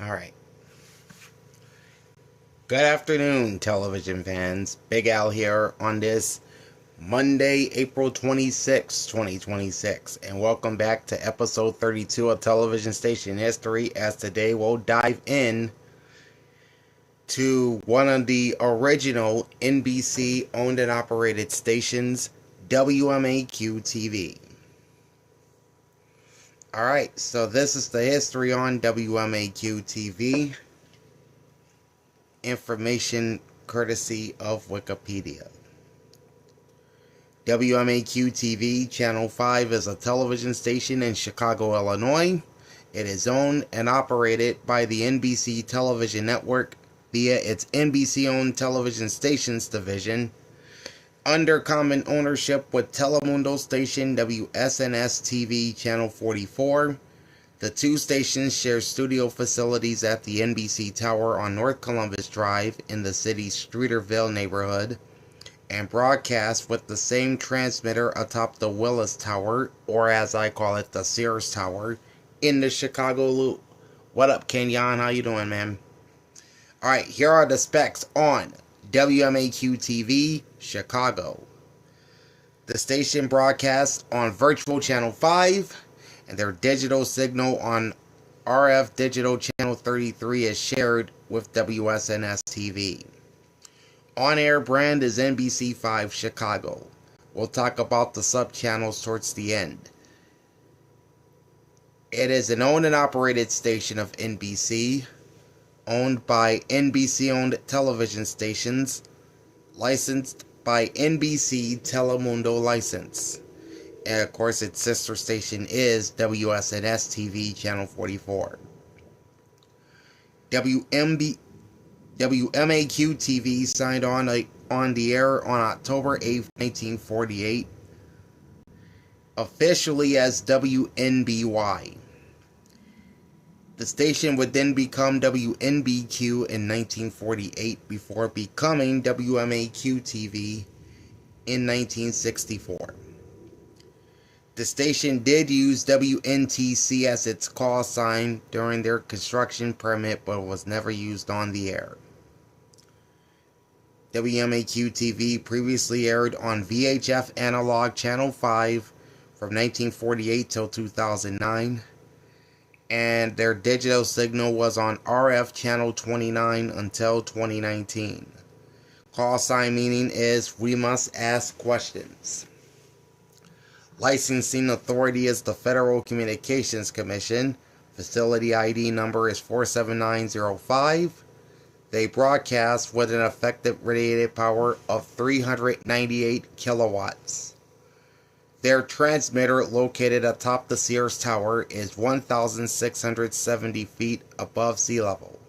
Alright. Good afternoon, television fans. Big Al here on this Monday, April 26, 2026. And welcome back to episode 32 of Television Station History, as today we'll dive in to one of the original NBC owned and operated stations, WMAQ-TV. Alright, so this is the history on WMAQ-TV. Information courtesy of Wikipedia. WMAQ-TV Channel 5 is a television station in Chicago, Illinois. It is owned and operated by the NBC Television Network via its NBC-owned television stations division, under common ownership with Telemundo station WSNS-TV Channel 44. The two stations share studio facilities at the NBC Tower on North Columbus Drive in the city's Streeterville neighborhood, and broadcast with the same transmitter atop the Willis Tower, or as I call it, the Sears Tower, in the Chicago Loop. What up, Kenyon? How you doing, man? Alright, here are the specs on WMAQ-TV Chicago. The station broadcasts on Virtual Channel 5, and their digital signal on RF Digital Channel 33 is shared with WSNS-TV. On-air brand is NBC5 Chicago. We'll talk about the sub-channels towards the end. It is an owned and operated station of NBC, owned by NBC-owned television stations, licensed by NBC Telemundo license. And of course, its sister station is WSNS-TV Channel 44. WMAQ-TV signed on the air on October 8, 1948, officially as WNBY. The station would then become WNBQ in 1948 before becoming WMAQ-TV in 1964. The station did use WNTC as its call sign during their construction permit, but was never used on the air. WMAQ-TV previously aired on VHF Analog Channel 5 from 1948 till 2009, and their digital signal was on RF Channel 29 until 2019. Call sign meaning is "We must ask questions." Licensing authority is the Federal Communications Commission. Facility ID number is 47905. They broadcast with an effective radiated power of 398 kilowatts. Their transmitter, located atop the Sears Tower, is 1,670 feet above sea level.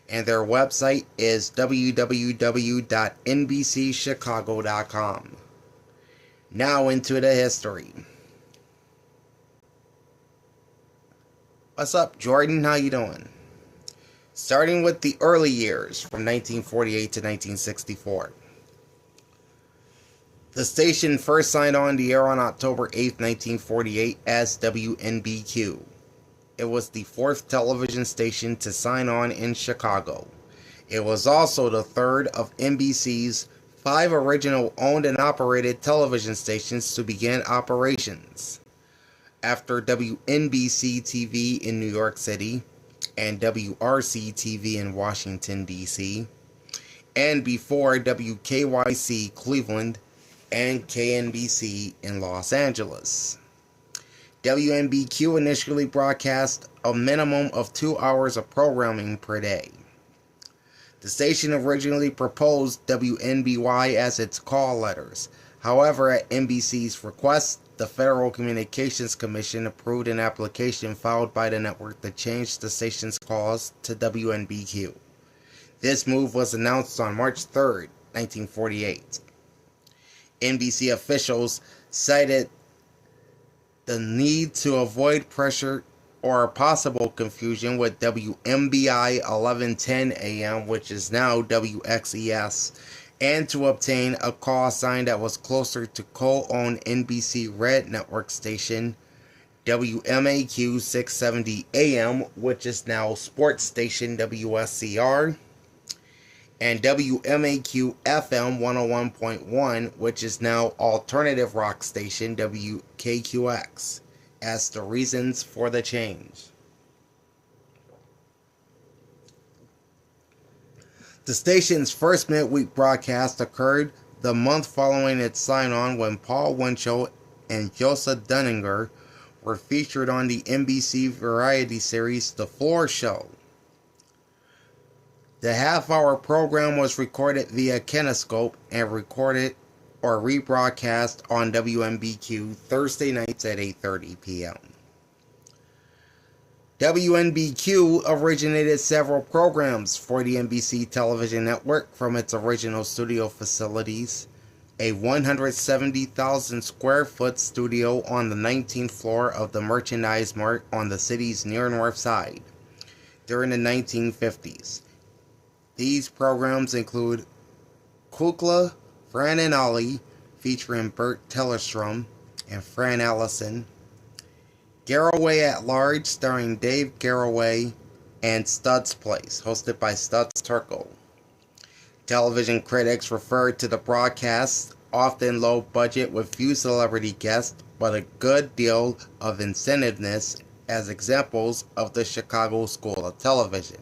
And their website is www.nbcchicago.com. Now into the history. What's up, Jordan? How you doing? Starting with the early years from 1948 to 1964. The station first signed on the air on October 8, 1948 as WNBQ. It was the fourth television station to sign on in Chicago. It was also the third of NBC's 5 original owned and operated television stations to begin operations, after WNBC-TV in New York City and WRC-TV in Washington, D.C., and before WKYC Cleveland and KNBC in Los Angeles. WNBQ initially broadcast a minimum of 2 hours of programming per day. The station originally proposed WNBY as its call letters. However, at NBC's request, the Federal Communications Commission approved an application filed by the network to change the station's calls to WNBQ. This move was announced on March 3, 1948. NBC officials cited the need to avoid pressure or possible confusion with WMBI 1110 AM, which is now WXES, and to obtain a call sign that was closer to co-owned NBC Red Network station WMAQ 670 AM, which is now sports station WSCR, and WMAQ FM 101.1, which is now alternative rock station WKQX, as the reasons for the change. The station's first midweek broadcast occurred the month following its sign-on, when Paul Winchell and Josa Dunninger were featured on the NBC variety series The Floor Show. The half-hour program was recorded via Kinescope and recorded or rebroadcast on WMBQ Thursday nights at 8:30 p.m. WNBQ originated several programs for the NBC television network from its original studio facilities, a 170,000 square foot studio on the 19th floor of the Merchandise Mart on the city's near north side during the 1950s. These programs include Kukla, Fran and Ollie, featuring Bert Tellerstrom and Fran Allison, Garroway at Large, starring Dave Garroway, and Stud's Place, hosted by Studs Terkel. Television critics referred to the broadcasts often low budget with few celebrity guests, but a good deal of inventiveness, as examples of the Chicago School of Television.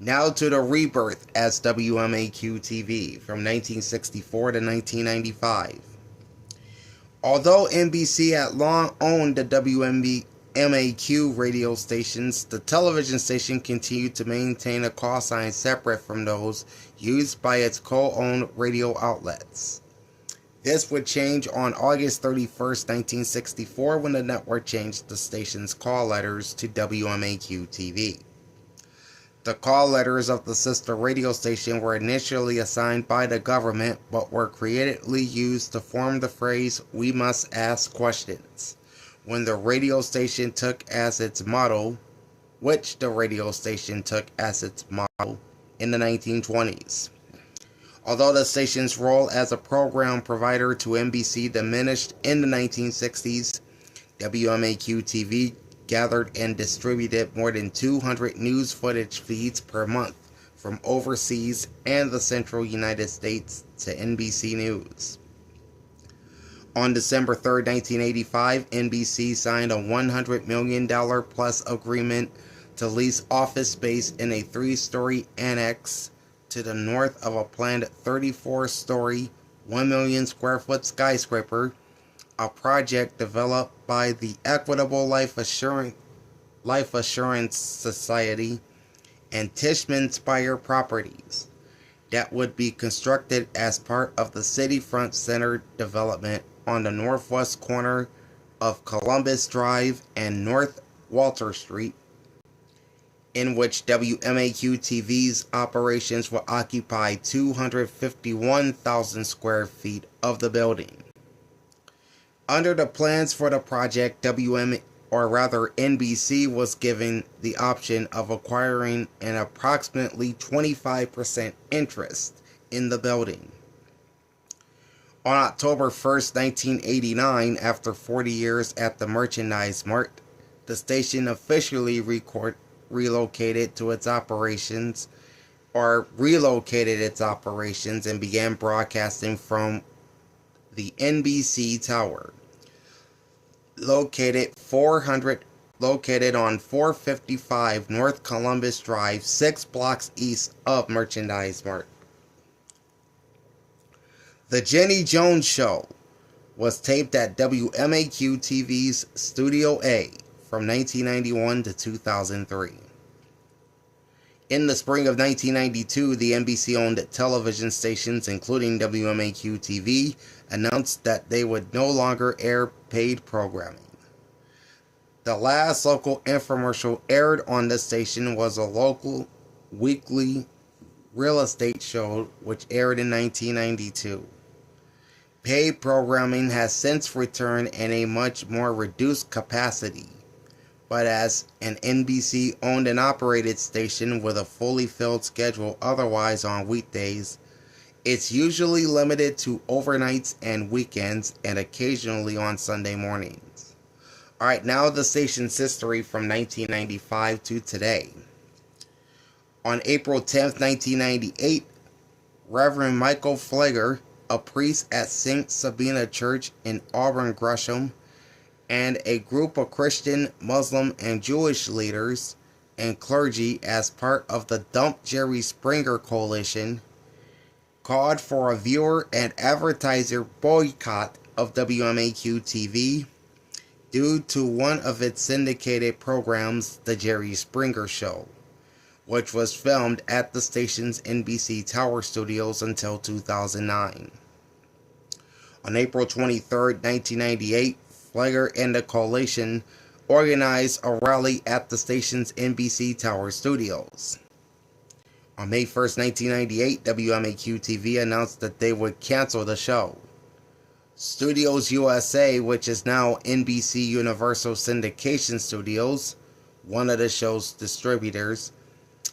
Now to the rebirth as WMAQ-TV from 1964 to 1995. Although NBC had long owned the WMAQ radio stations, the television station continued to maintain a call sign separate from those used by its co-owned radio outlets. This would change on August 31st, 1964, when the network changed the station's call letters to WMAQ-TV. The call letters of the sister radio station were initially assigned by the government, but were creatively used to form the phrase, "We must ask questions," when the radio station took as its motto, in the 1920s. Although the station's role as a program provider to NBC diminished in the 1960s, WMAQ-TV gathered and distributed more than 200 news footage feeds per month from overseas and the central United States to NBC News. On December 3, 1985, NBC signed a $100 million plus agreement to lease office space in a 3-story annex to the north of a planned 34-story, 1 million square foot skyscraper, a project developed by the Equitable Life Assurance Society and Tishman Speyer Properties, that would be constructed as part of the Cityfront Center development on the northwest corner of Columbus Drive and North Walter Street, in which WMAQ-TV's operations will occupy 251,000 square feet of the building. Under the plans for the project, NBC was given the option of acquiring an approximately 25% interest in the building. On October 1st, 1989, after 40 years at the Merchandise Mart, the station officially relocated its operations and began broadcasting from the NBC Tower, located on 455 North Columbus Drive, 6 blocks east of Merchandise Mart. The Jenny Jones Show was taped at WMAQ-TV's Studio A from 1991 to 2003. In the spring of 1992, the NBC-owned television stations, including WMAQ-TV, announced that they would no longer air paid programming. The last local infomercial aired on the station was a local weekly real estate show, which aired in 1992. Paid programming has since returned in a much more reduced capacity, but as an NBC-owned and operated station with a fully filled schedule otherwise on weekdays, it's usually limited to overnights and weekends and occasionally on Sunday mornings. Alright, now the station's history from 1995 to today. On April 10th, 1998, Reverend Michael Pfleger, a priest at St. Sabina Church in Auburn, Gresham, and a group of Christian, Muslim, and Jewish leaders and clergy as part of the Dump Jerry Springer Coalition called for a viewer and advertiser boycott of WMAQ-TV due to one of its syndicated programs, The Jerry Springer Show, which was filmed at the station's NBC Tower studios until 2009. On April 23, 1998, Pfleger and the coalition organized a rally at the station's NBC Tower studios. On May 1, 1998, WMAQ-TV announced that they would cancel the show. Studios USA, which is now NBC Universal Syndication Studios, one of the show's distributors,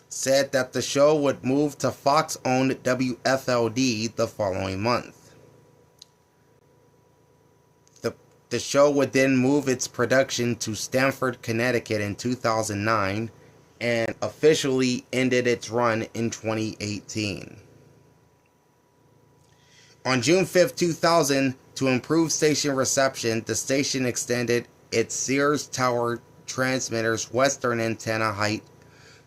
said that the show would move to Fox-owned WFLD the following month. The show would then move its production to Stamford, Connecticut in 2009 and officially ended its run in 2018. On June 5, 2000, to improve station reception, the station extended its Sears Tower transmitter's western antenna height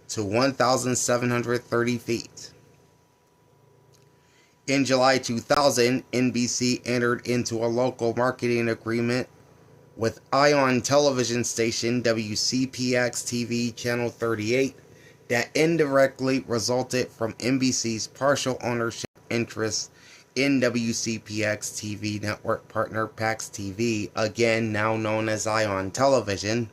to 1,730 feet. In July 2000, NBC entered into a local marketing agreement with Ion television station WCPX-TV Channel 38 that indirectly resulted from NBC's partial ownership interest in WCPX-TV network partner PAX TV, again now known as Ion Television,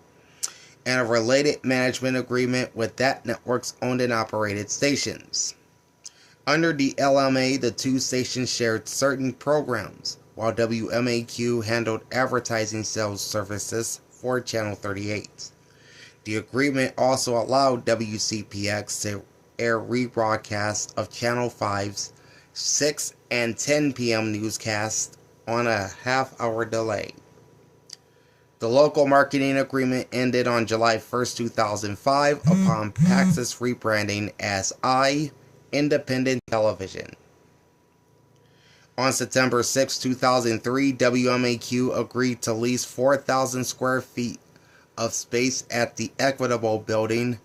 and a related management agreement with that network's owned and operated stations. Under the LMA, the two stations shared certain programs, while WMAQ handled advertising sales services for Channel 38. The agreement also allowed WCPX to air rebroadcasts of Channel 5's 6 and 10 p.m. newscasts on a half-hour delay. The local marketing agreement ended on July 1, 2005 upon PAX's rebranding as Independent Television. On September 6, 2003, WMAQ agreed to lease 4,000 square feet of space at the Equitable Building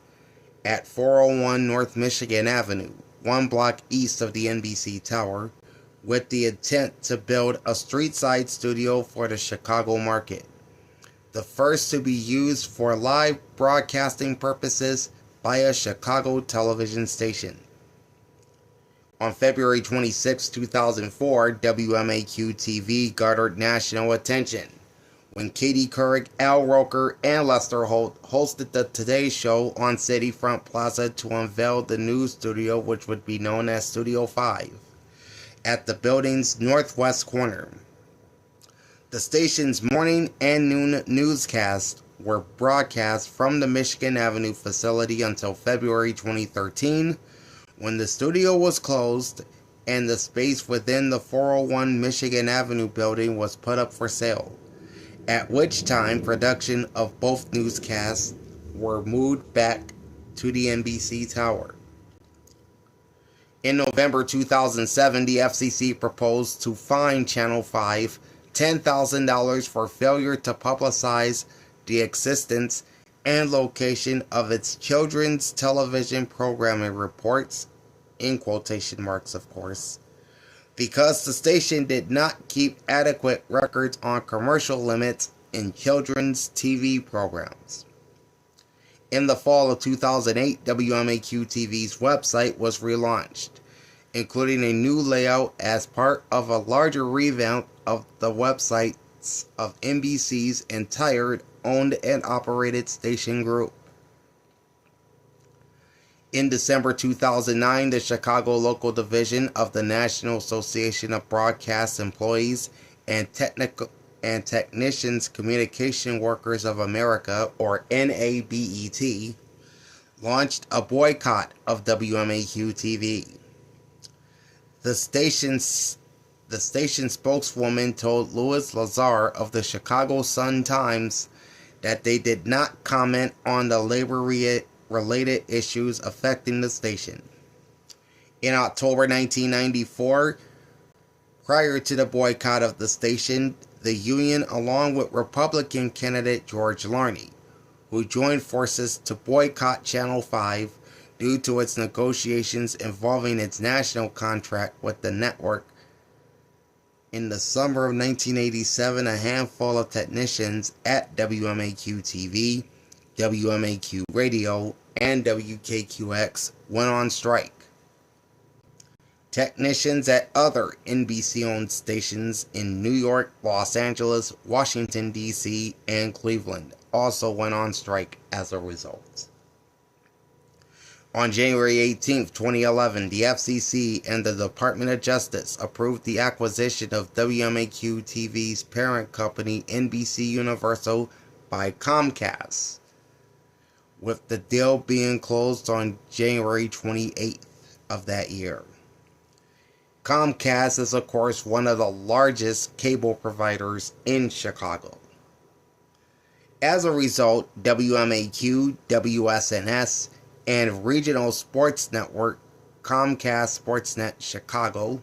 at 401 North Michigan Avenue, one block east of the NBC Tower, with the intent to build a street-side studio for the Chicago market, the first to be used for live broadcasting purposes by a Chicago television station. On February 26, 2004, WMAQ-TV garnered national attention when Katie Couric, Al Roker, and Lester Holt hosted the Today Show on City Front Plaza to unveil the new studio, which would be known as Studio 5, at the building's northwest corner. The station's morning and noon newscasts were broadcast from the Michigan Avenue facility until February 2013, when the studio was closed and the space within the 401 Michigan Avenue building was put up for sale, at which time production of both newscasts were moved back to the NBC Tower. In November 2007, the FCC proposed to fine Channel 5 $10,000 for failure to publicize the existence and location of its children's television programming reports, in quotation marks of course, because the station did not keep adequate records on commercial limits in children's TV programs. In the fall of 2008, WMAQ-TV's website was relaunched, including a new layout as part of a larger revamp of the websites of NBC's entire owned and operated station group. In December 2009, the Chicago local division of the National Association of Broadcast Employees and Technicians Communication Workers of America, or NABET, launched a boycott of WMAQ-TV. The station spokeswoman told Louis Lazar of the Chicago Sun-Times that they did not comment on the labor-related issues affecting the station. In October 1994, prior to the boycott of the station, the union, along with Republican candidate George Larney, who joined forces to boycott Channel 5 due to its negotiations involving its national contract with the network. In the summer of 1987, a handful of technicians at WMAQ-TV, WMAQ Radio, and WKQX went on strike. Technicians at other NBC-owned stations in New York, Los Angeles, Washington, D.C., and Cleveland also went on strike as a result. On January 18, 2011, the FCC and the Department of Justice approved the acquisition of WMAQ-TV's parent company, NBC Universal, by Comcast, with the deal being closed on January 28th of that year. Comcast is, of course, one of the largest cable providers in Chicago. As a result, WMAQ, WSNS, and regional sports network Comcast Sportsnet Chicago,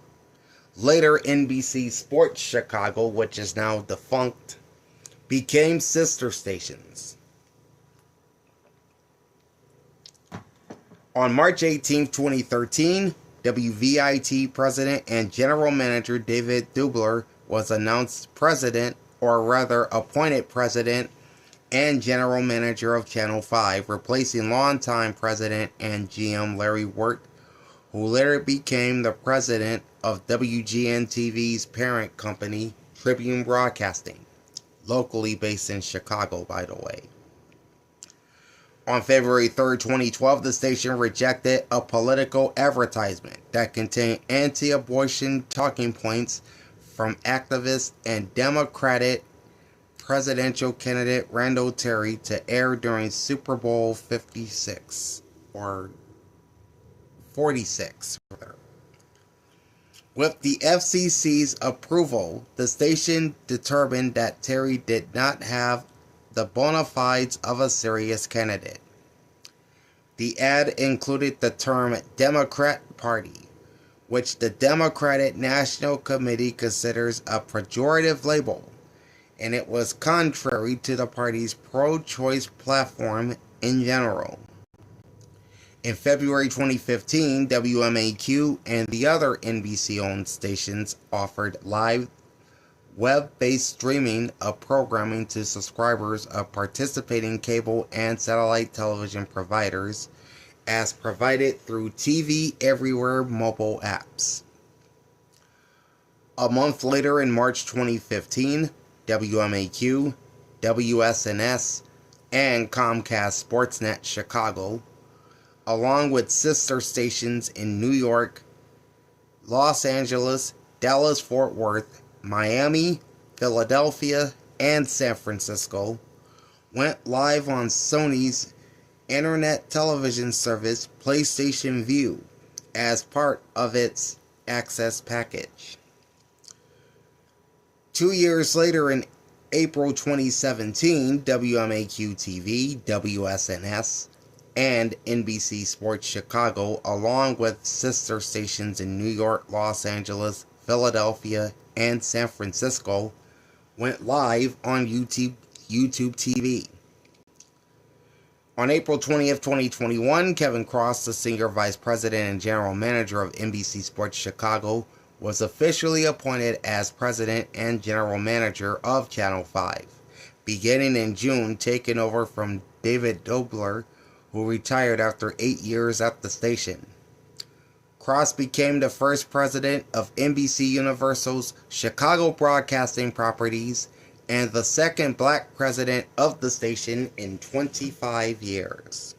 later NBC Sports Chicago, which is now defunct, became sister stations. On March 18, 2013, WVIT President and General Manager David Dubler was announced president, or rather appointed president and General Manager of Channel 5, replacing longtime President and GM Larry Wirt, who later became the president of WGN-TV's parent company, Tribune Broadcasting, locally based in Chicago, by the way. On February 3, 2012, the station rejected a political advertisement that contained anti-abortion talking points from activist and Democratic presidential candidate Randall Terry to air during Super Bowl 56, or 46, rather. With the FCC's approval, the station determined that Terry did not have the bona fides of a serious candidate. The ad included the term Democrat Party, which the Democratic National Committee considers a pejorative label, and it was contrary to the party's pro-choice platform in general. In February 2015, WMAQ and the other NBC-owned stations offered live web-based streaming of programming to subscribers of participating cable and satellite television providers, as provided through TV Everywhere mobile apps. A month later, in March 2015, WMAQ, WSNS, and Comcast Sportsnet Chicago, along with sister stations in New York, Los Angeles, Dallas-Fort Worth, Miami, Philadelphia, and San Francisco, went live on Sony's internet television service PlayStation Vue as part of its access package. 2 years later, in April 2017, WMAQ-TV, WSNS, and NBC Sports Chicago, along with sister stations in New York, Los Angeles, Philadelphia, and San Francisco, went live on YouTube TV. On April 20th, 2021, Kevin Cross, the Senior Vice President and General Manager of NBC Sports Chicago, was officially appointed as President and General Manager of Channel 5, beginning in June, taking over from David Dubler, who retired after 8 years at the station. Cross became the first president of NBC Universal's Chicago Broadcasting Properties and the second black president of the station in 25 years.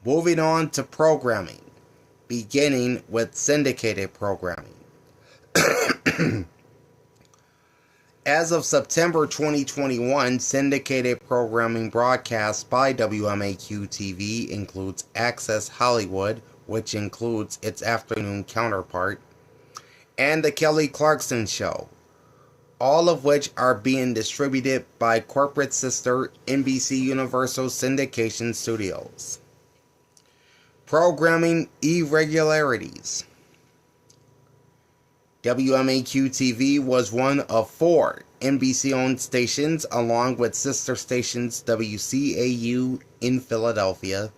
Moving on to programming, beginning with syndicated programming. As of September 2021, syndicated programming broadcast by WMAQ-TV includes Access Hollywood, which includes its afternoon counterpart, and The Kelly Clarkson Show, all of which are being distributed by corporate sister NBC Universal Syndication Studios. Programming irregularities. WMAQ-TV was one of 4 NBC-owned stations, along with sister stations WCAU in Philadelphia,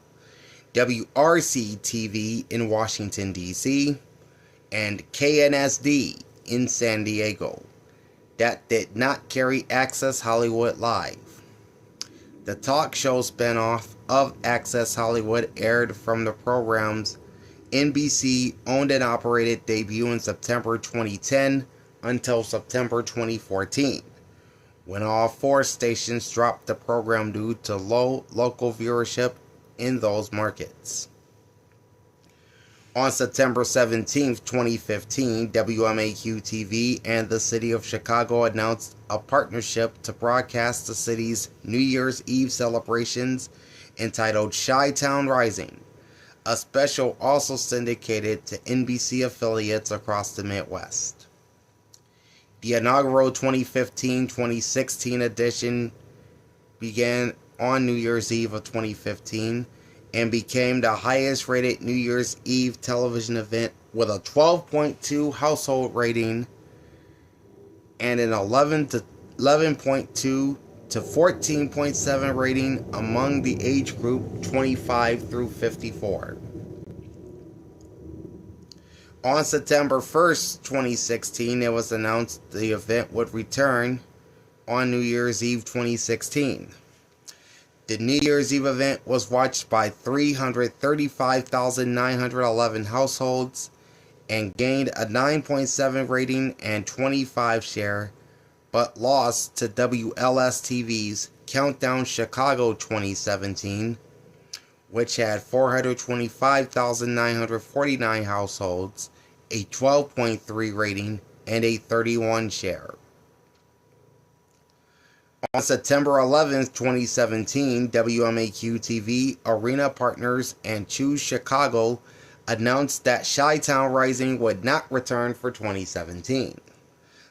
WRC-TV in Washington, D.C., and KNSD in San Diego, that did not carry Access Hollywood Live. The talk show spinoff of Access Hollywood aired from the program's NBC owned and operated debut in September 2010 until September 2014, when all 4 stations dropped the program due to low local viewership in those markets. On September 17, 2015, WMAQ-TV and the City of Chicago announced a partnership to broadcast the city's New Year's Eve celebrations entitled Chi-Town Rising, a special also syndicated to NBC affiliates across the Midwest. The inaugural 2015-2016 edition began on New Year's Eve of 2015 and became the highest rated New Year's Eve television event with a 12.2 household rating and an 11.2 to 14.7 rating among the age group 25 through 54. On September 1st, 2016, it was announced the event would return on New Year's Eve 2016. The New Year's Eve event was watched by 335,911 households and gained a 9.7 rating and 25 share, but lost to WLS-TV's Countdown Chicago 2017, which had 425,949 households, a 12.3 rating, and a 31 share. On September 11, 2017, WMAQ-TV, Arena Partners, and Choose Chicago announced that Chi-Town Rising would not return for 2017.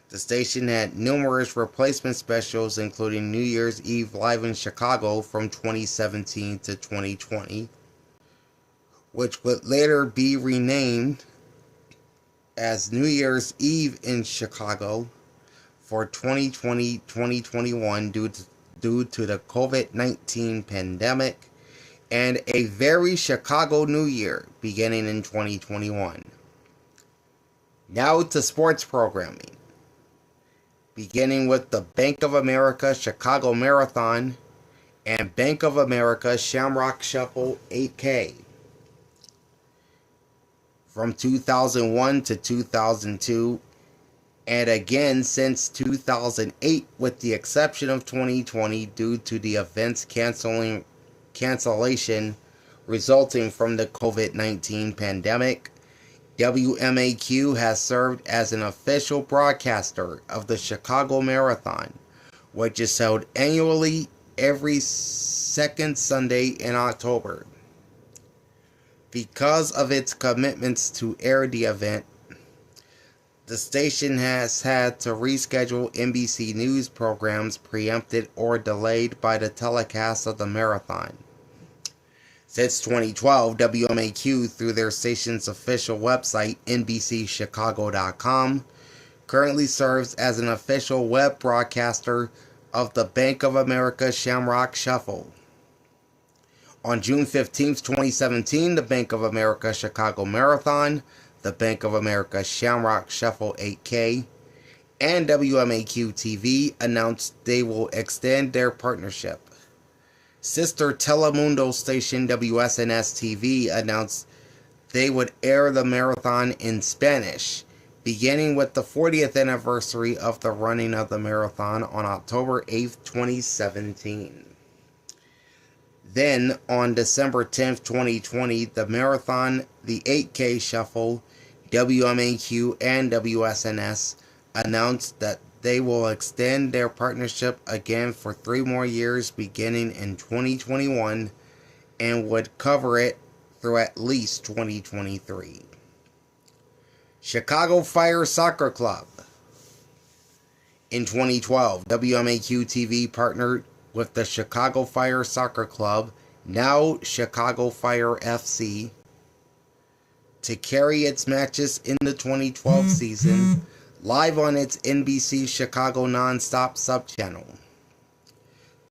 The station had numerous replacement specials, including New Year's Eve Live in Chicago from 2017 to 2020, which would later be renamed as New Year's Eve in Chicago for 2020-2021 due to the COVID-19 pandemic, and a very Chicago New Year beginning in 2021. Now to sports programming. Beginning with the Bank of America Chicago Marathon and Bank of America Shamrock Shuffle 8K. From 2001 to 2002, and again since 2008 with the exception of 2020 due to the event's cancellation resulting from the COVID-19 pandemic, WMAQ has served as an official broadcaster of the Chicago Marathon, which is held annually every second Sunday in October. Because of its commitments to air the event, the station has had to reschedule NBC News programs preempted or delayed by the telecast of the marathon. Since 2012, WMAQ, through their station's official website, NBCChicago.com, currently serves as an official web broadcaster of the Bank of America Shamrock Shuffle. On June 15, 2017, the Bank of America Chicago Marathon, the Bank of America Shamrock Shuffle 8K, and WMAQ-TV announced they will extend their partnership. Sister Telemundo station WSNS-TV announced they would air the marathon in Spanish, beginning with the 40th anniversary of the running of the marathon on October 8, 2017. Then, on December 10, 2020, the marathon, the 8K Shuffle, WMAQ, and WSNS announced that they will extend their partnership again for 3 more years beginning in 2021 and would cover it through at least 2023. Chicago Fire Soccer Club. In 2012, WMAQ-TV partnered with the Chicago Fire Soccer Club, now Chicago Fire FC, to carry its matches in the 2012 season live on its NBC Chicago Nonstop subchannel.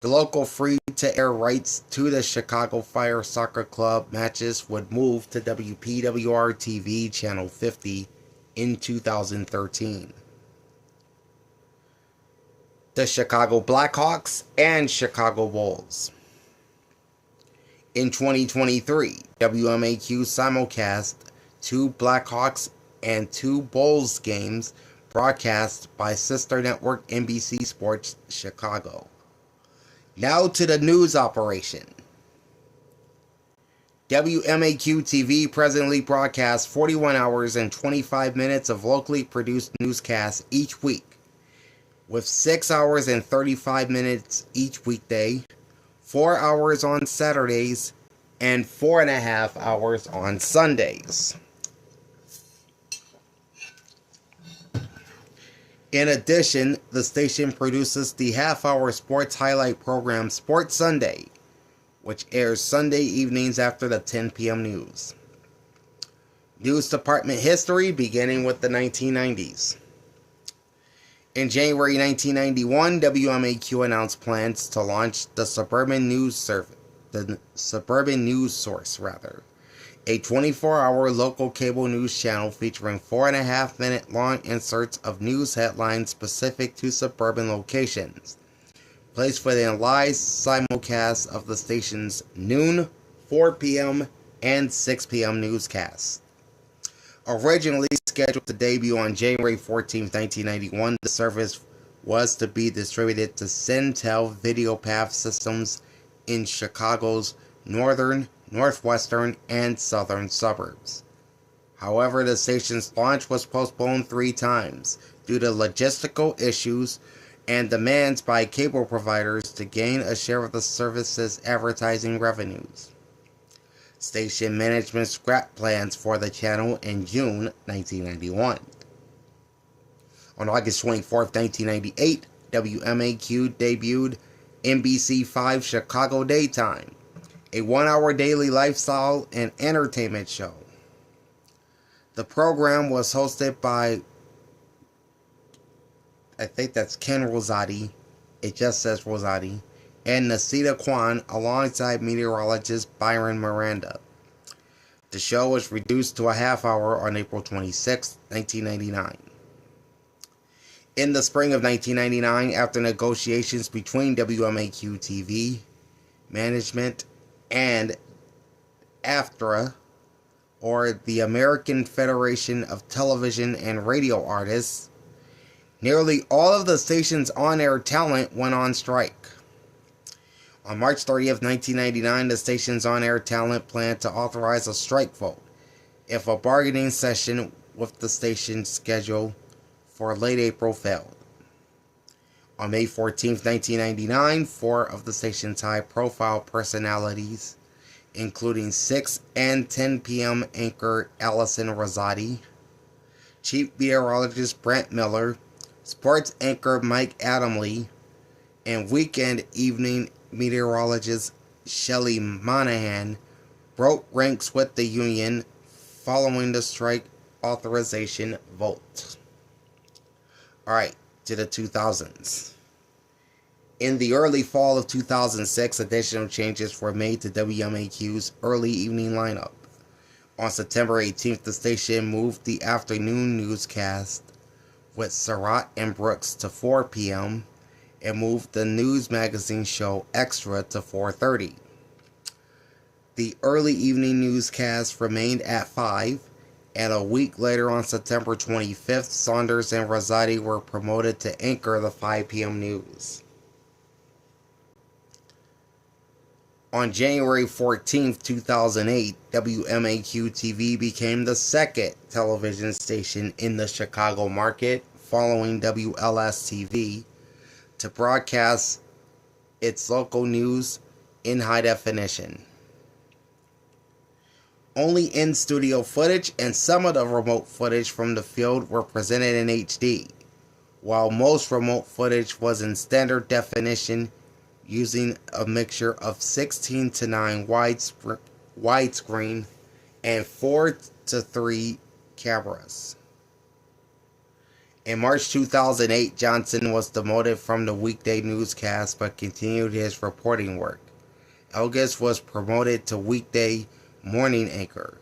The local free-to-air rights to the Chicago Fire Soccer Club matches would move to WPWR-TV Channel 50 in 2013. The Chicago Blackhawks and Chicago Bulls. In 2023, WMAQ simulcast 2 Blackhawks and 2 Bulls games broadcast by sister network NBC Sports Chicago. Now to the news operation. WMAQ-TV presently broadcasts 41 hours and 25 minutes of locally produced newscasts each week, with 6 hours and 35 minutes each weekday, 4 hours on Saturdays, and 4.5 hours on Sundays. In addition, the station produces the half-hour sports highlight program Sports Sunday, which airs Sunday evenings after the 10 p.m. news. News department history beginning with the 1990s. In January 1991, WMAQ announced plans to launch the Suburban News Source, a 24-hour local cable news channel featuring 4.5-minute long inserts of news headlines specific to suburban locations, placed within live simulcasts of the station's noon, 4 p.m., and 6 p.m. newscasts. Originally scheduled to debut on January 14, 1991, the service was to be distributed to Centel VideoPath Systems in Chicago's northern, northwestern, and southern suburbs. However, the station's launch was postponed 3 times due to logistical issues and demands by cable providers to gain a share of the service's advertising revenues. Station management scrapped plans for the channel in June 1991. On August 24, 1998, WMAQ debuted NBC5 Chicago Daytime, a 1-hour daily lifestyle and entertainment show. The program was hosted by, I think that's Ken Rosati, it just says Rosati, and Nasita Kwan alongside meteorologist Byron Miranda. The show was reduced to a half-hour on April 26, 1999. In the spring of 1999, after negotiations between WMAQ-TV management and AFTRA, or the American Federation of Television and Radio Artists, nearly all of the station's on-air talent went on strike. On March 30th, 1999, the station's on-air talent planned to authorize a strike vote if a bargaining session with the station scheduled for late April failed. On May 14th, 1999, 4 of the station's high-profile personalities, including 6 and 10 p.m. anchor Allison Rosati, chief meteorologist Brent Miller, sports anchor Mike Adamle, and weekend evening meteorologist Shelley Monahan, broke ranks with the union following the strike authorization vote. Alright, to the 2000s. In the early fall of 2006, additional changes were made to WMAQ's early evening lineup. On September 18th, the station moved the afternoon newscast with Surratt and Brooks to 4 p.m. and moved the news magazine show Extra to 4:30. The early evening newscast remained at 5, and a week later on September 25th, Saunders and Rosati were promoted to anchor the 5 p.m. news. On January 14, 2008, WMAQ-TV became the second television station in the Chicago market, following WLS-TV, to broadcast its local news in high definition. Only in-studio footage and some of the remote footage from the field were presented in HD, while most remote footage was in standard definition using a mixture of 16:9 widescreen and 4:3 cameras. In March 2008, Johnson was demoted from the weekday newscast but continued his reporting work. Elgis was promoted to weekday morning anchor.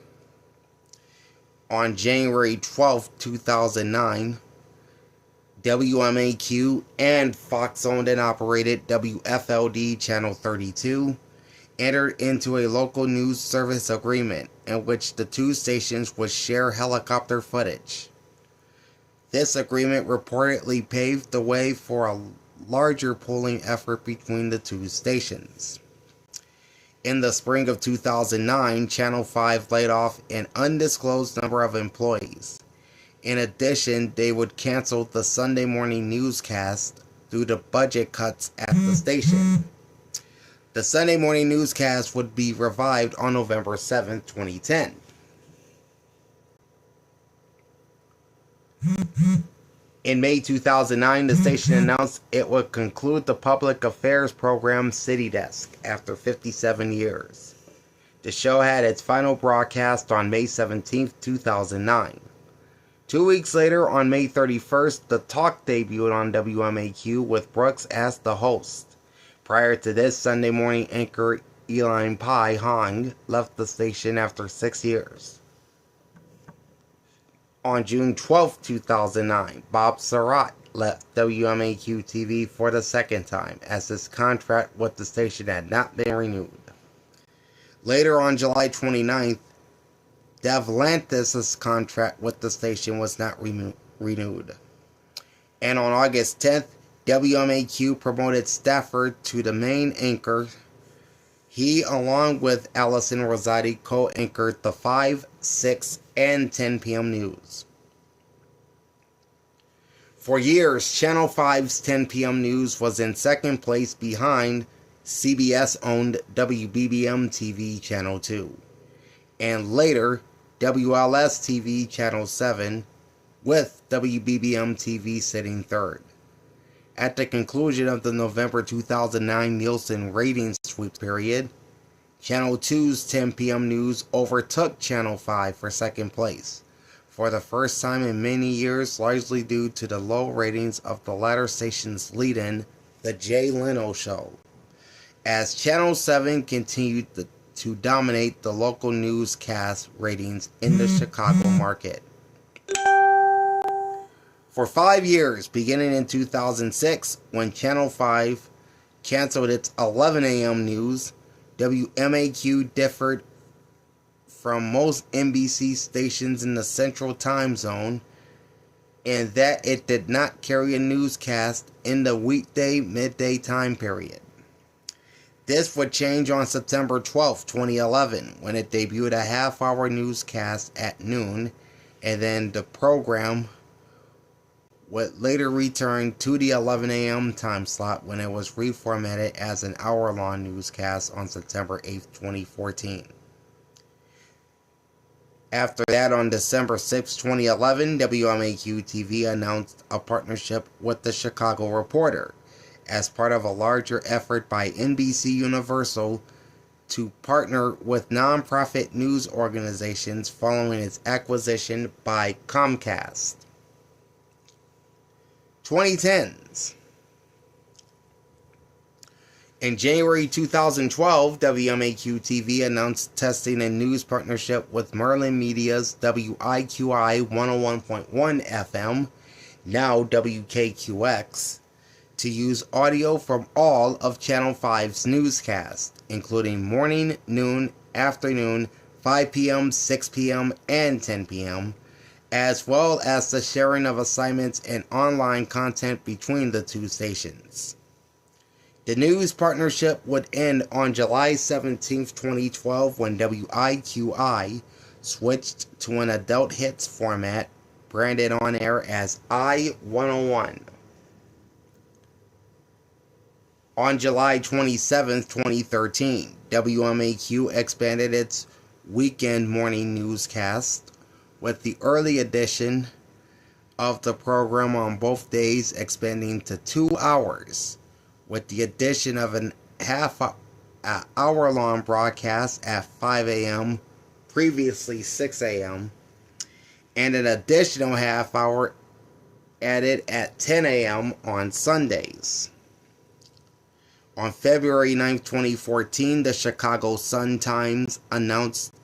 On January 12, 2009, WMAQ and Fox-owned and operated WFLD Channel 32 entered into a local news service agreement in which the two stations would share helicopter footage. This agreement reportedly paved the way for a larger pooling effort between the two stations. In the spring of 2009, Channel 5 laid off an undisclosed number of employees. In addition, they would cancel the Sunday morning newscast due to budget cuts at the station. The Sunday morning newscast would be revived on November 7, 2010. In May 2009, the station announced it would conclude the public affairs program City Desk after 57 years. The show had its final broadcast on May 17, 2009. 2 weeks later, on May 31st, The Talk debuted on WMAQ with Brooks as the host. Prior to this, Sunday morning anchor Elaine Pai Hong left the station after 6 years. On June 12, 2009, Bob Surratt left WMAQ-TV for the second time, as his contract with the station had not been renewed. Later on July 29th, Dev Lantis' contract with the station was not renewed. And on August 10th, WMAQ promoted Stafford to the main anchor. He, along with Allison Rosati, co-anchored the 5, 6, and 10 p.m. news. For years, Channel 5's 10 p.m. news was in second place behind CBS-owned WBBM-TV Channel 2, and later WLS-TV Channel 7, with WBBM-TV sitting third. At the conclusion of the November 2009 Nielsen ratings sweep period, Channel 2's 10 p.m. news overtook Channel 5 for second place, for the first time in many years, largely due to the low ratings of the latter station's lead-in, The Jay Leno Show, as Channel 7 continued to dominate the local newscast ratings in the Chicago market. For 5 years, beginning in 2006, when Channel 5 canceled its 11 a.m. news, WMAQ differed from most NBC stations in the Central Time Zone in that it did not carry a newscast in the weekday midday time period. This would change on September 12, 2011, when it debuted a half-hour newscast at noon, and then the program would later return to the 11 a.m. time slot when it was reformatted as an hour-long newscast on September 8, 2014. After that, on December 6, 2011, WMAQ-TV announced a partnership with the Chicago Reporter as part of a larger effort by NBC Universal to partner with nonprofit news organizations following its acquisition by Comcast. 2010s. In January 2012, WMAQ-TV announced testing a news partnership with Merlin Media's WIQI 101.1 FM, now WKQX, to use audio from all of Channel 5's newscasts, including morning, noon, afternoon, 5 p.m., 6 p.m., and 10 p.m., as well as the sharing of assignments and online content between the two stations. The news partnership would end on July 17, 2012, when WIQI switched to an adult hits format branded on air as I-101. On July 27, 2013, WMAQ expanded its weekend morning newscast with the early edition of the program on both days, expanding to 2 hours, with the addition of an hour-long broadcast at 5 a.m., previously 6 a.m., and an additional half hour added at 10 a.m. on Sundays. On February 9, 2014, the Chicago Sun-Times announced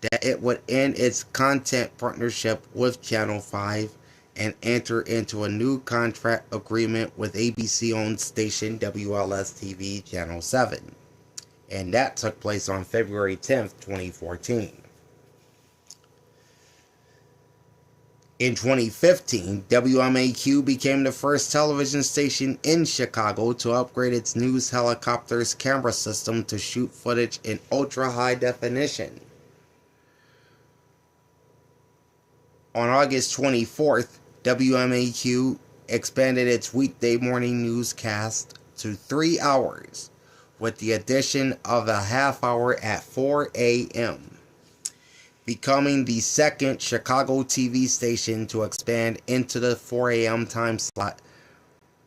that it would end its content partnership with Channel 5 and enter into a new contract agreement with ABC-owned station WLS-TV Channel 7. And that took place on February 10, 2014. In 2015, WMAQ became the first television station in Chicago to upgrade its news helicopter's camera system to shoot footage in ultra-high definition. On August 24th, WMAQ expanded its weekday morning newscast to 3 hours, with the addition of a half hour at 4 a.m., becoming the second Chicago TV station to expand into the 4 a.m. time slot,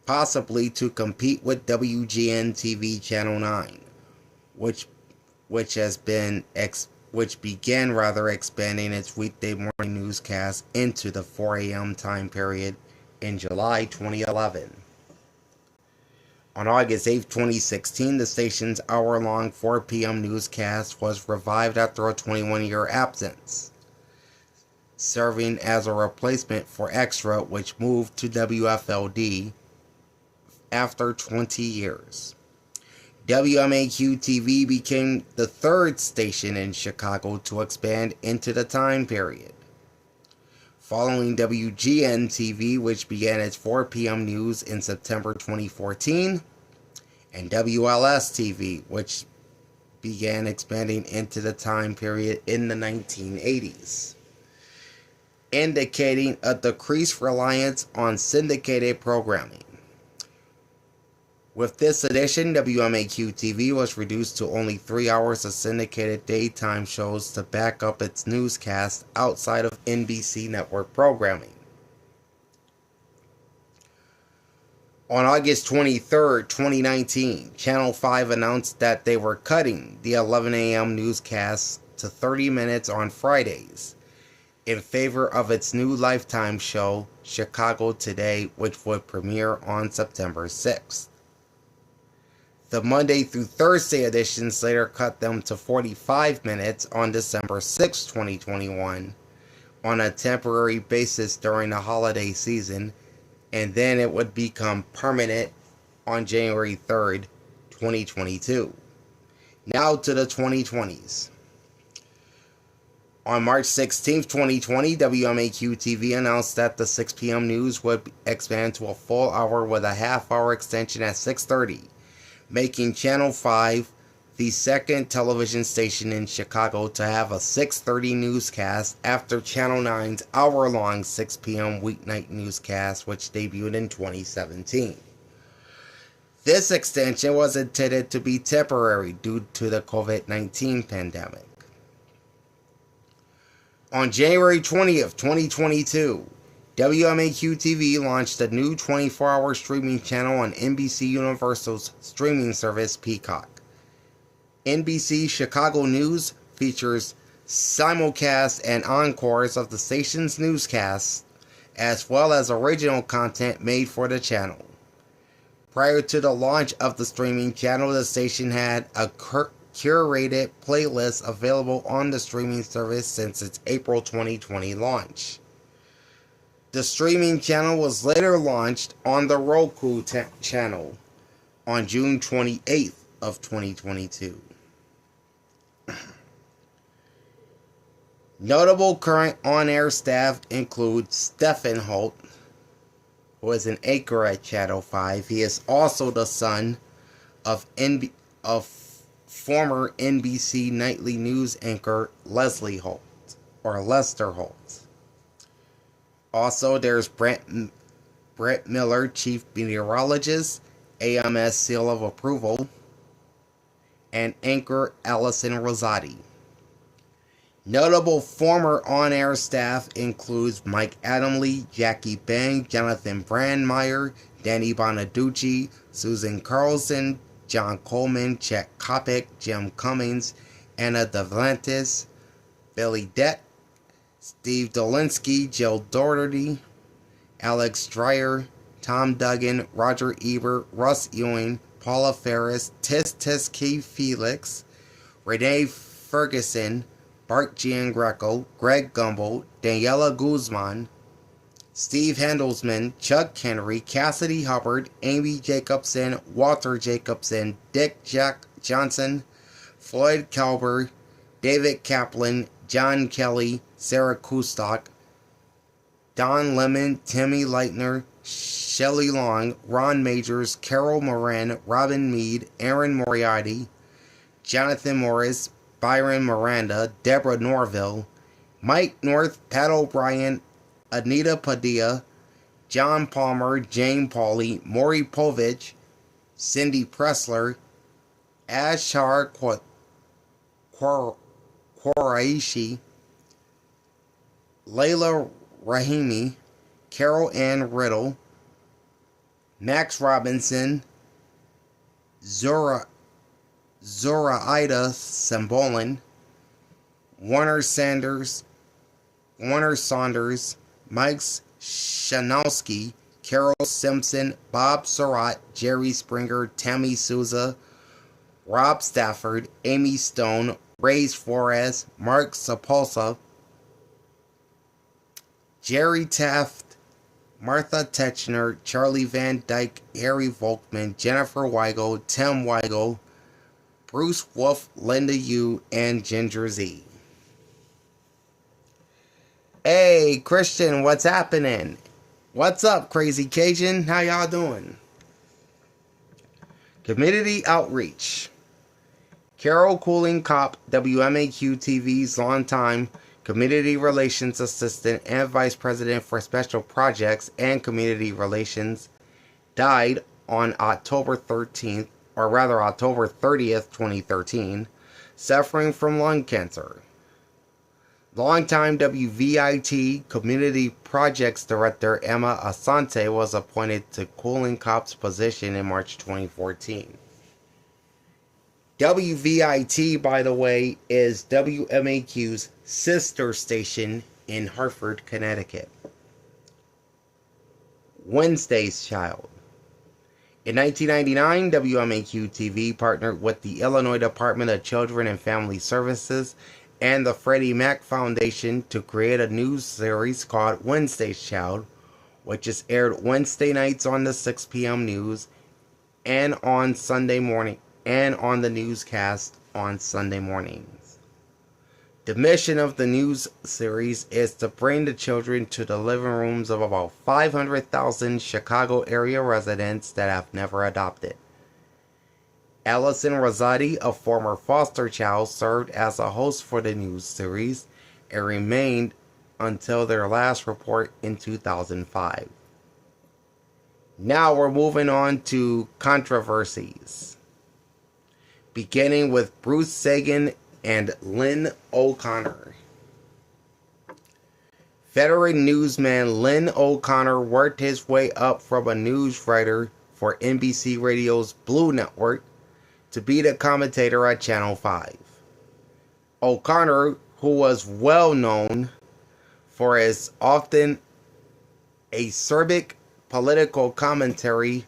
possibly to compete with WGN-TV Channel 9, which began expanding its weekday morning newscast into the 4 a.m. time period in July 2011. On August 8, 2016, the station's hour-long 4 p.m. newscast was revived after a 21-year absence, serving as a replacement for Extra, which moved to WFLD after 20 years. WMAQ-TV became the third station in Chicago to expand into the time period, following WGN-TV, which began its 4 p.m. news in September 2014, and WLS-TV, which began expanding into the time period in the 1980s, indicating a decreased reliance on syndicated programming. With this addition, WMAQ-TV was reduced to only 3 hours of syndicated daytime shows to back up its newscast outside of NBC network programming. On August 23, 2019, Channel 5 announced that they were cutting the 11 a.m. newscast to 30 minutes on Fridays in favor of its new lifetime show, Chicago Today, which would premiere on September 6th. The Monday through Thursday editions later cut them to 45 minutes on December 6, 2021, on a temporary basis during the holiday season, and then it would become permanent on January 3rd, 2022. Now to the 2020s. On March 16, 2020, WMAQ-TV announced that the 6 p.m. news would expand to a full hour with a half-hour extension at 6:30. Making Channel 5 the second television station in Chicago to have a 6:30 newscast after Channel 9's hour-long 6 p.m. weeknight newscast, which debuted in 2017. This extension was intended to be temporary due to the COVID-19 pandemic. On January 20th, 2022, WMAQ-TV launched a new 24-hour streaming channel on NBC Universal's streaming service, Peacock. NBC Chicago News features simulcasts and encores of the station's newscasts, as well as original content made for the channel. Prior to the launch of the streaming channel, the station had a curated playlist available on the streaming service since its April 2020 launch. The streaming channel was later launched on the Roku channel on June 28th of 2022. Notable current on-air staff include Stephen Holt, who is an anchor at Channel 5. He is also the son of former NBC nightly news anchor Leslie Holt, or Lester Holt. Also, there's Brett Miller, Chief Meteorologist, AMS Seal of Approval, and anchor Allison Rosati. Notable former on-air staff includes Mike Adamle, Jackie Bang, Jonathan Brandmeier, Danny Bonaducci, Susan Carlson, John Coleman, Chet Kopic, Jim Cummings, Anna Duvlantis, Billy Dett, Steve Dolinsky, Jill Doherty, Alex Dreyer, Tom Duggan, Roger Ebert, Russ Ewing, Paula Ferris, Tis Key Felix, Renee Ferguson, Bart Giangreco, Greg Gumbel, Daniela Guzman, Steve Handelsman, Chuck Henry, Cassidy Hubbard, Amy Jacobson, Walter Jacobson, Dick Jack Johnson, Floyd Kalber, David Kaplan, John Kelly, Sarah Kustok, Don Lemon, Timmy Leitner, Shelley Long, Ron Majors, Carol Moran, Robin Meade, Aaron Moriarty, Jonathan Morris, Byron Miranda, Deborah Norville, Mike North, Pat O'Brien, Anita Padilla, John Palmer, Jane Pauley, Maury Povich, Cindy Pressler, Ashar Quraishi, Layla Rahimi, Carol Ann Riddle, Max Robinson, Zoraida Sambolin, Warner Saunders, Mike Shanowski, Carol Simpson, Bob Surratt, Jerry Springer, Tammy Souza, Rob Stafford, Amy Stone, Ray Flores, Mark Sapolsa, Jerry Taft, Martha Techner, Charlie Van Dyke, Harry Volkman, Jennifer Weigel, Tim Weigel, Bruce Wolf, Linda Yu, and Ginger Z. Hey, Christian, what's happening? What's up, Crazy Cajun? How y'all doing? Community outreach. Carol Cooling Kopp, WMAQ-TV's longtime Community Relations Assistant and Vice President for Special Projects and Community Relations, died on October 30th, 2013, suffering from lung cancer. Longtime WVIT Community Projects Director Emma Asante was appointed to Cooling Kopp's position in March 2014. WVIT, by the way, is WMAQ's sister station in Hartford, Connecticut. Wednesday's Child. In 1999, WMAQ-TV partnered with the Illinois Department of Children and Family Services and the Freddie Mac Foundation to create a news series called Wednesday's Child, which is aired Wednesday nights on the 6 p.m. news and on Sunday morning, and on the newscast on Sunday mornings. The mission of the news series is to bring the children to the living rooms of about 500,000 Chicago area residents that have never adopted. Allison Rosati, a former foster child, served as a host for the news series and remained until their last report in 2005. Now we're moving on to controversies, beginning with Bruce Sagan and Lynn O'Connor. Veteran newsman Lynn O'Connor worked his way up from a news writer for NBC Radio's Blue Network to be the commentator at Channel 5. O'Connor, who was well known for his often acerbic political commentary,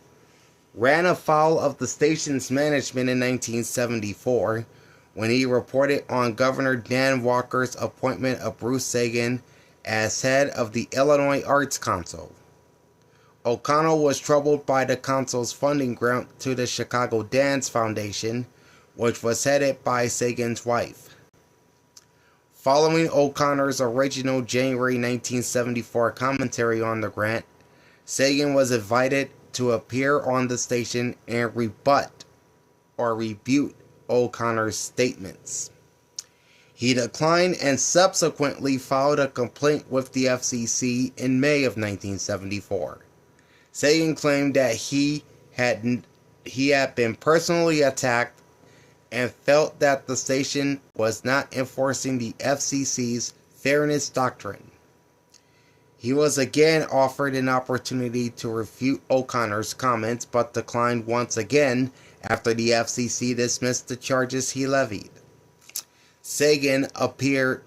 ran afoul of the station's management in 1974 when he reported on Governor Dan Walker's appointment of Bruce Sagan as head of the Illinois Arts Council. O'Connell was troubled by the council's funding grant to the Chicago Dance Foundation, which was headed by Sagan's wife. Following O'Connor's original January 1974 commentary on the grant, Sagan was invited to appear on the station and rebut or rebuke O'Connor's statements. He declined and subsequently filed a complaint with the FCC in May of 1974. Sagan claimed that he had been personally attacked and felt that the station was not enforcing the FCC's fairness doctrine. He was again offered an opportunity to refute O'Connor's comments, but declined once again after the FCC dismissed the charges he levied. Sagan appealed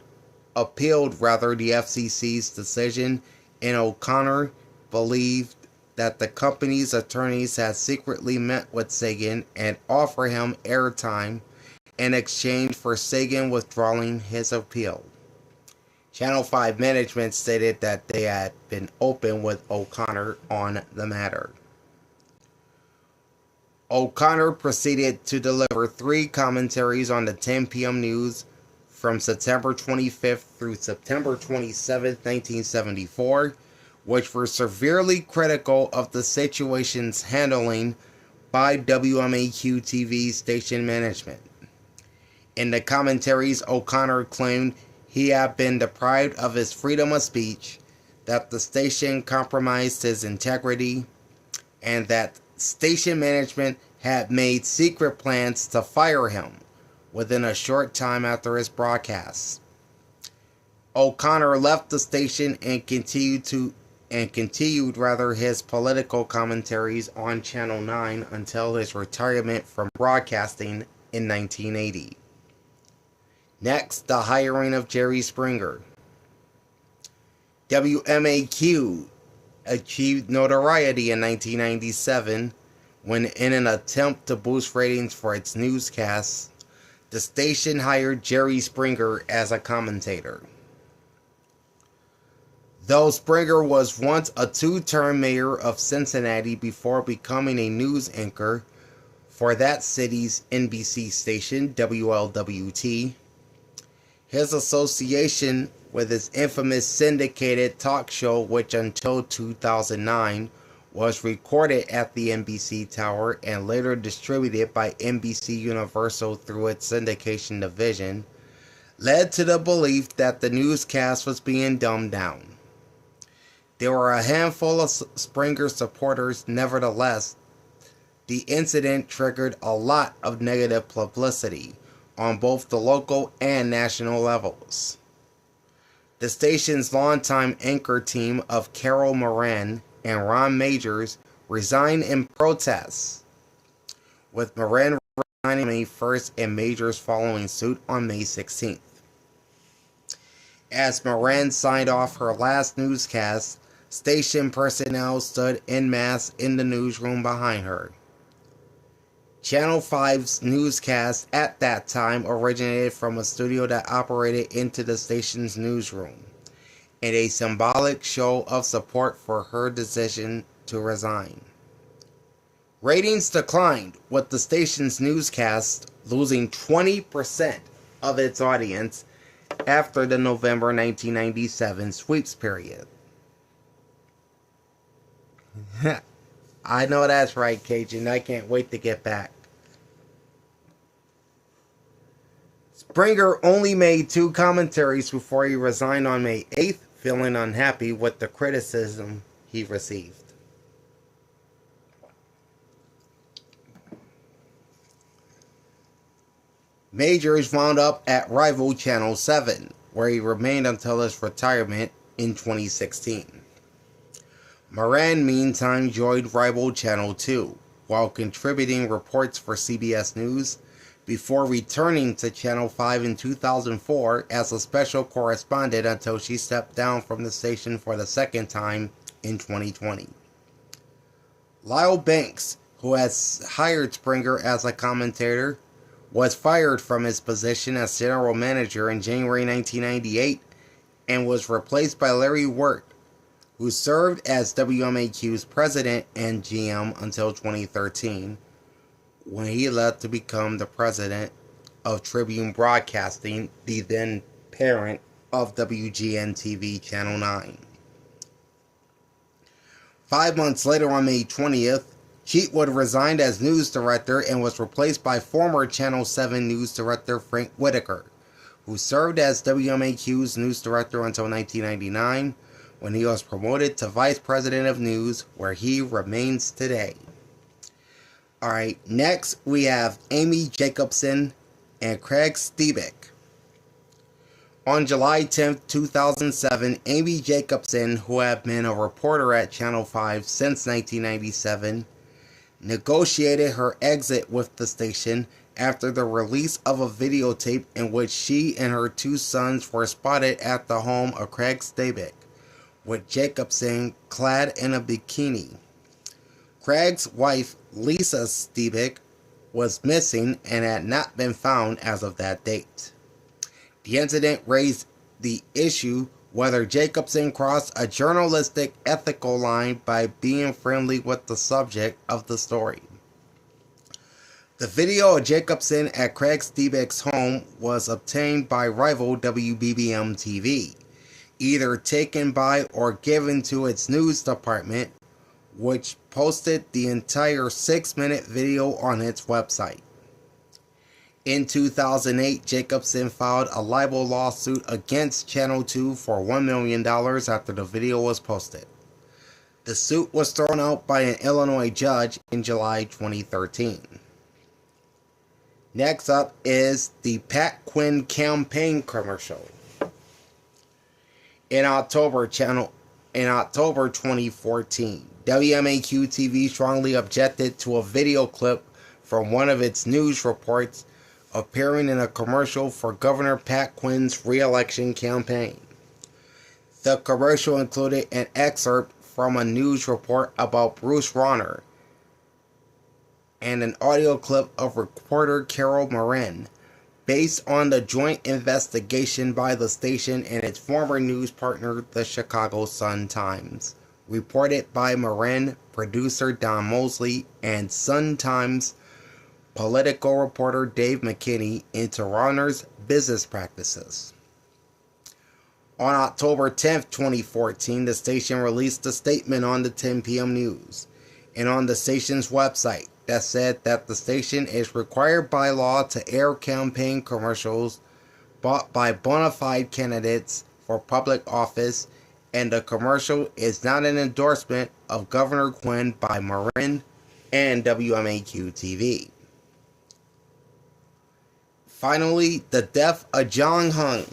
the FCC's decision, and O'Connor believed that the company's attorneys had secretly met with Sagan and offered him airtime in exchange for Sagan withdrawing his appeal. Channel 5 management stated that they had been open with O'Connor on the matter. O'Connor proceeded to deliver 3 commentaries on the 10 p.m. news from September 25th through September 27th, 1974, which were severely critical of the situation's handling by WMAQ-TV station management. In the commentaries, O'Connor claimed he had been deprived of his freedom of speech, that the station compromised his integrity, and that station management had made secret plans to fire him within a short time after his broadcast. O'Connor left the station and continued his political commentaries on Channel 9 until his retirement from broadcasting in 1980. Next, the hiring of Jerry Springer. WMAQ achieved notoriety in 1997 when, in an attempt to boost ratings for its newscasts, the station hired Jerry Springer as a commentator. Though Springer was once a 2-term mayor of Cincinnati before becoming a news anchor for that city's NBC station, WLWT, his association with his infamous syndicated talk show, which until 2009 was recorded at the NBC Tower and later distributed by NBC Universal through its syndication division, led to the belief that the newscast was being dumbed down. There were a handful of Springer supporters. Nevertheless, the incident triggered a lot of negative publicity on both the local and national levels. The station's longtime anchor team of Carol Moran and Ron Majors resigned in protest, with Moran resigning May 1st and Majors following suit on May 16th. As Moran signed off her last newscast, station personnel stood en masse in the newsroom behind her. Channel 5's newscast at that time originated from a studio that operated into the station's newsroom, in a symbolic show of support for her decision to resign. Ratings declined, with the station's newscast losing 20% of its audience after the November 1997 sweeps period. I know that's right, Cajun. I can't wait to get back. Springer only made 2 commentaries before he resigned on May 8th, feeling unhappy with the criticism he received. Majors wound up at rival Channel 7, where he remained until his retirement in 2016. Moran, meantime, joined rival Channel 2, while contributing reports for CBS News, before returning to Channel 5 in 2004 as a special correspondent until she stepped down from the station for the second time in 2020. Lyle Banks, who has hired Springer as a commentator, was fired from his position as general manager in January 1998 and was replaced by Larry Wirt, who served as WMAQ's president and GM until 2013, when he left to become the president of Tribune Broadcasting, the then parent of WGN-TV Channel 9. 5 months later, on May 20th, Cheatwood resigned as news director and was replaced by former Channel 7 news director Frank Whitaker, who served as WMAQ's news director until 1999, when he was promoted to vice president of news, where he remains today. Alright, next we have Amy Jacobson and Craig Stebick. On July 10, 2007, Amy Jacobson, who had been a reporter at Channel 5 since 1997, negotiated her exit with the station after the release of a videotape in which she and her two sons were spotted at the home of Craig Stebick, with Jacobson clad in a bikini. Craig's wife, Lisa Stebick, was missing and had not been found as of that date. The incident raised the issue whether Jacobson crossed a journalistic ethical line by being friendly with the subject of the story. The video of Jacobson at Craig Stebick's home was obtained by rival WMAQ-TV, either taken by or given to its news department, which posted the entire 6-minute video on its website. In 2008, Jacobson filed a libel lawsuit against Channel 2 for $1 million after the video was posted. The suit was thrown out by an Illinois judge in July 2013. Next up is the Pat Quinn campaign commercial. In October 2014, WMAQ-TV strongly objected to a video clip from one of its news reports appearing in a commercial for Governor Pat Quinn's re-election campaign. The commercial included an excerpt from a news report about Bruce Rauner and an audio clip of reporter Carol Marin, based on the joint investigation by the station and its former news partner, the Chicago Sun-Times, reported by Marin, producer Don Mosley, and Sun-Times political reporter Dave McKinney into Rauner's business practices. On October 10, 2014, the station released a statement on the 10 p.m. news and on the station's website that said that the station is required by law to air campaign commercials bought by bona fide candidates for public office, and the commercial is not an endorsement of Governor Quinn by Marin and WMAQ-TV. Finally, the death of John Hung.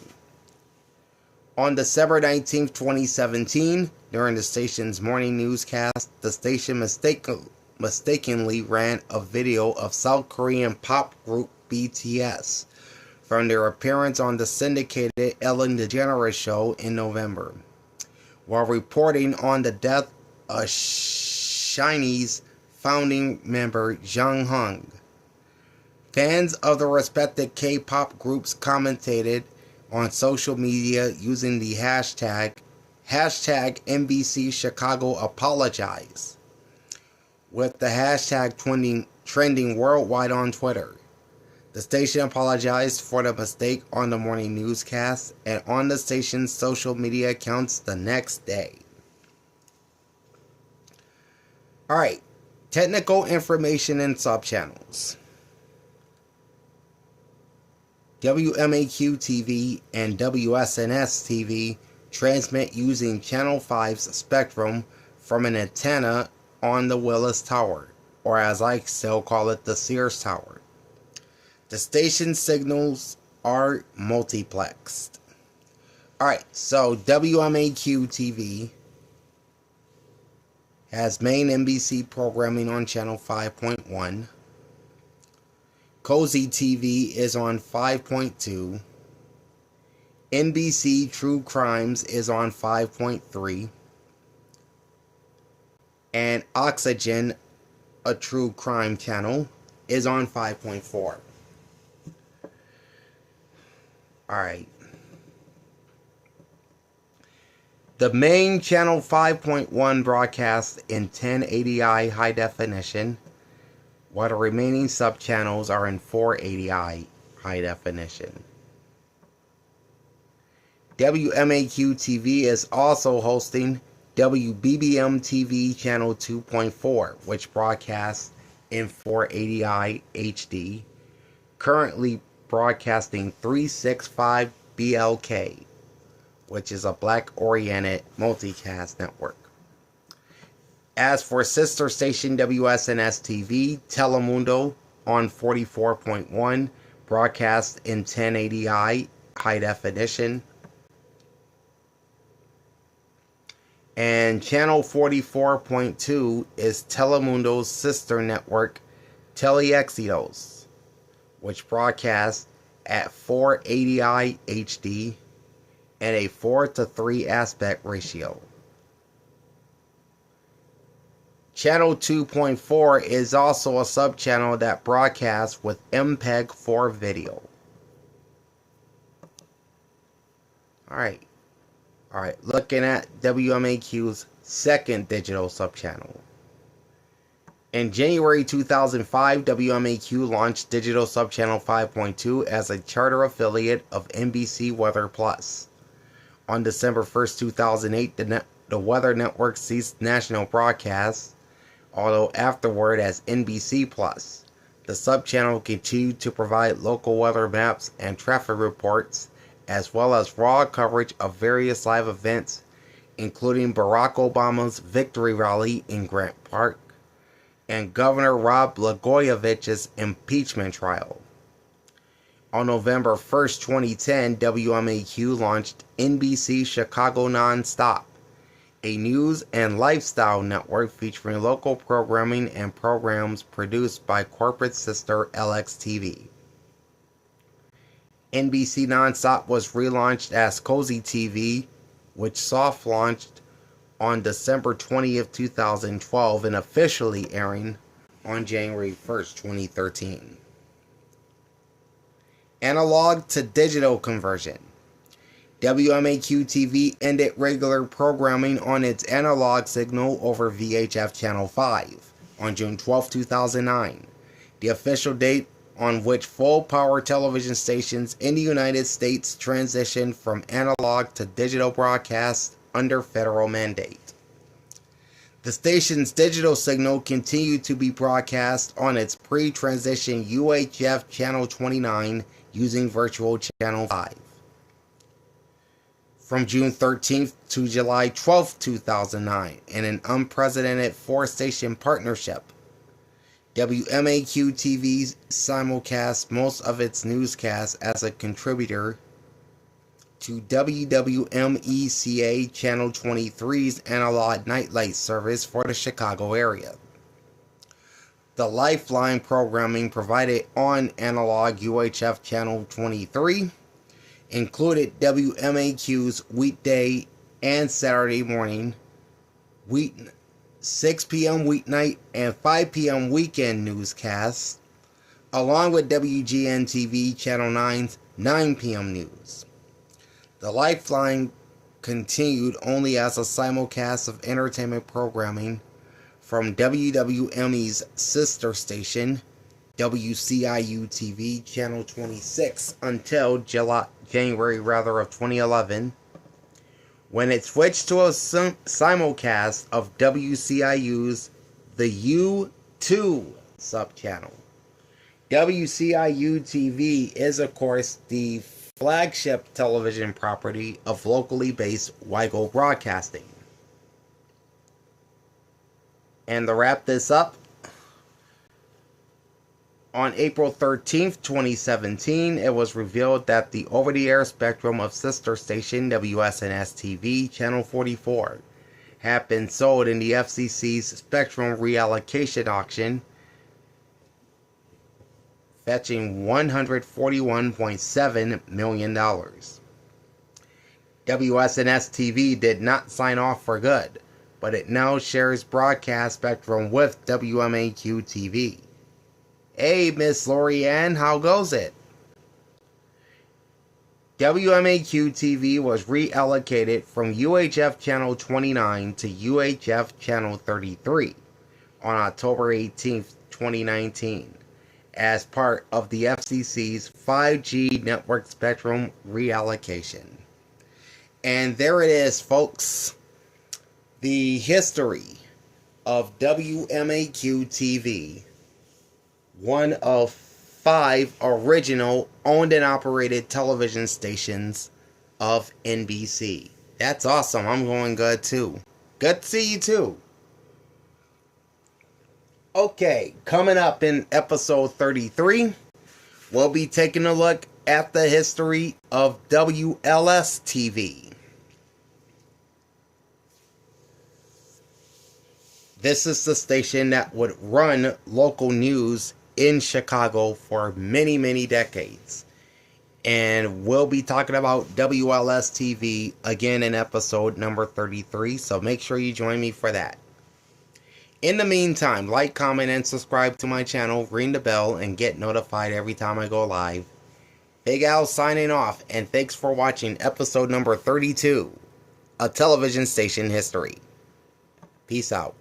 On December 19, 2017, during the station's morning newscast, the station mistakenly ran a video of South Korean pop group BTS from their appearance on the syndicated Ellen DeGeneres show in November, while reporting on the death of SHINee's founding member Jung Hung. Fans of the respected K-pop groups commented on social media using the hashtag NBC Chicago Apologize, with the hashtag trending worldwide on Twitter. The station apologized for the mistake on the morning newscast and on the station's social media accounts the next day. Alright, technical information and subchannels. WMAQ-TV and WSNS-TV transmit using Channel 5's spectrum from an antenna on the Willis Tower, or as I still call it, the Sears Tower. The station's signals are multiplexed. Alright, so WMAQ-TV has main NBC programming on Channel 5.1. Cozy TV is on 5.2. NBC True Crimes is on 5.3. And Oxygen, a true crime channel, is on 5.4. Alright. The main Channel 5.1 broadcasts in 1080i high definition, while the remaining sub-channels are in 480i high definition. WMAQ-TV is also hosting WBBM-TV Channel 2.4, which broadcasts in 480i HD, currently broadcasting 365 BLK, which is a black-oriented multicast network. As for sister station WSNS-TV, Telemundo on 44.1, broadcast in 1080i high definition. And channel 44.2 is Telemundo's sister network, Teleexitos, which broadcasts at 480i HD and a 4:3 aspect ratio. Channel 2.4 is also a subchannel that broadcasts with MPEG-4 video. Alright, looking at WMAQ's second digital subchannel. In January 2005, WMAQ launched Digital Subchannel 5.2 as a charter affiliate of NBC Weather Plus. On December 1st, 2008, the Weather Network ceased national broadcasts, although afterward as NBC Plus. The subchannel continued to provide local weather maps and traffic reports, as well as raw coverage of various live events, including Barack Obama's victory rally in Grant Park and Governor Rod Blagojevich's impeachment trial. On November 1st, 2010, WMAQ launched NBC Chicago Nonstop, a news and lifestyle network featuring local programming and programs produced by corporate sister LXTV. NBC Nonstop was relaunched as Cozy TV, which soft-launched on December 20th, 2012 and officially airing on January 1st, 2013. Analog to digital conversion. WMAQ-TV ended regular programming on its analog signal over VHF Channel 5 on June 12, 2009, the official date on which full-power television stations in the United States transitioned from analog to digital broadcast under federal mandate. The station's digital signal continued to be broadcast on its pre-transition UHF Channel 29 using Virtual Channel 5. From June 13th to July 12th, 2009, in an unprecedented four-station partnership, WMAQ-TV simulcasts most of its newscasts as a contributor to WWMECA Channel 23's analog nightlight service for the Chicago area. The Lifeline programming provided on analog UHF Channel 23 included WMAQ's weekday and Saturday morning, 6 p.m. weeknight, and 5 p.m. weekend newscasts, along with WGN-TV Channel 9's 9 p.m. news. The Lifeline continued only as a simulcast of entertainment programming from WWME's sister station, WCIU-TV Channel 26, until January of 2011, when it switched to a simulcast of WCIU's The U2 subchannel. WCIU-TV is, of course, the flagship television property of locally based Weigel Broadcasting. And to wrap this up, on April 13th, 2017, it was revealed that the over-the-air spectrum of sister station WSNS-TV Channel 44 had been sold in the FCC's spectrum reallocation auction, fetching $141.7 million. WSNS-TV did not sign off for good, but it now shares broadcast spectrum with WMAQ-TV. Hey, Miss Lorianne, how goes it? WMAQ-TV was reallocated from UHF Channel 29 to UHF Channel 33 on October 18, 2019, as part of the FCC's 5G network spectrum reallocation. And there it is, folks. The history of WMAQ-TV, one of 5 original owned and operated television stations of NBC. That's awesome. I'm going good too. Good to see you too. Okay, coming up in episode 33, we'll be taking a look at the history of WLS-TV. This is the station that would run local news in Chicago for many, many decades. And we'll be talking about WLS-TV again in episode number 33, so make sure you join me for that. In the meantime, like, comment, and subscribe to my channel, ring the bell, and get notified every time I go live. Big Al signing off, and thanks for watching episode number 32 of Television Station History. Peace out.